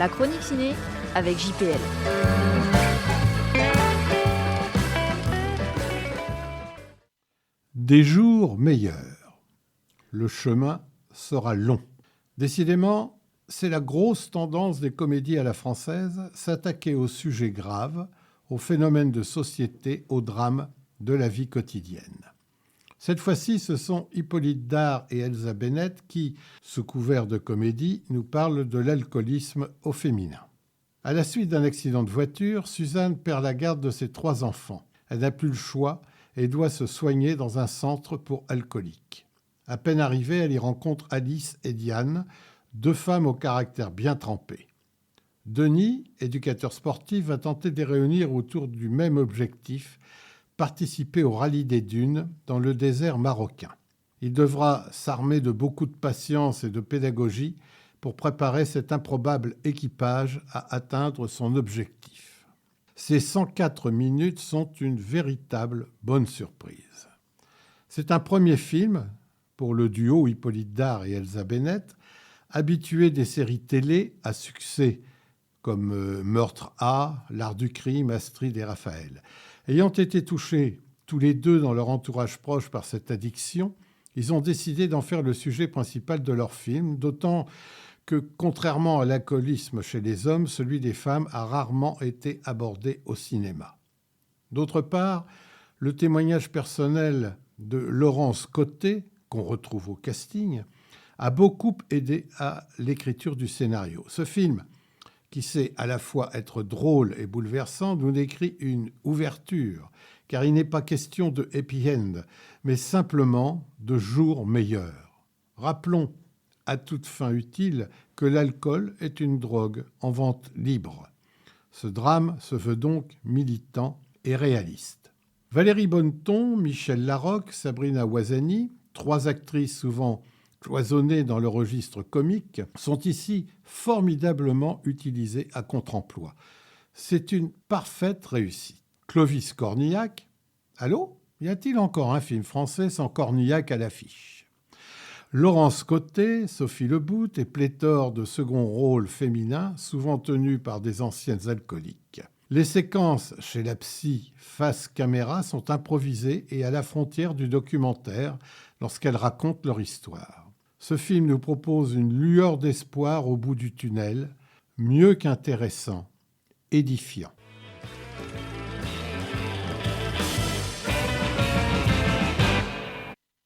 La chronique ciné avec JPL. Des jours meilleurs. Le chemin sera long. Décidément, c'est la grosse tendance des comédies à la française, s'attaquer aux sujets graves, aux phénomènes de société, aux drames de la vie quotidienne. Cette fois-ci, ce sont Hippolyte Dard et Elsa Bennett qui, sous couvert de comédie, nous parlent de l'alcoolisme au féminin. À la suite d'un accident de voiture, Suzanne perd la garde de ses 3 enfants. Elle n'a plus le choix et doit se soigner dans un centre pour alcooliques. À peine arrivée, elle y rencontre Alice et Diane, 2 femmes au caractère bien trempé. Denis, éducateur sportif, va tenter de les réunir autour du même objectif, participer au rallye des dunes dans le désert marocain. Il devra s'armer de beaucoup de patience et de pédagogie pour préparer cet improbable équipage à atteindre son objectif. Ces 104 minutes sont une véritable bonne surprise. C'est un premier film pour le duo Hippolyte Dard et Elsa Bennett, habitués des séries télé à succès comme Meurtre A, L'Art du crime, Astrid et Raphaël. Ayant été touchés tous les deux dans leur entourage proche par cette addiction, ils ont décidé d'en faire le sujet principal de leur film, d'autant que, contrairement à l'alcoolisme chez les hommes, celui des femmes a rarement été abordé au cinéma. D'autre part, le témoignage personnel de Laurence Cottet, qu'on retrouve au casting, a beaucoup aidé à l'écriture du scénario. Ce film, qui sait à la fois être drôle et bouleversant, nous décrit une ouverture, car il n'est pas question de happy end, mais simplement de jours meilleurs. Rappelons, à toute fin utile, que l'alcool est une drogue en vente libre. Ce drame se veut donc militant et réaliste. Valérie Bonneton, Michel Larocque, Sabrina Ouazani, 3 actrices souvent cloisonnées dans le registre comique, sont ici formidablement utilisées à contre-emploi. C'est une parfaite réussite. Clovis Cornillac. Allô ? Y a-t-il encore un film français sans Cornillac à l'affiche ? Laurence Cottet, Sophie Lebout et pléthore de seconds rôles féminins, souvent tenus par des anciennes alcooliques. Les séquences chez la psy face caméra sont improvisées et à la frontière du documentaire lorsqu'elles racontent leur histoire. Ce film nous propose une lueur d'espoir au bout du tunnel, mieux qu'intéressant, édifiant.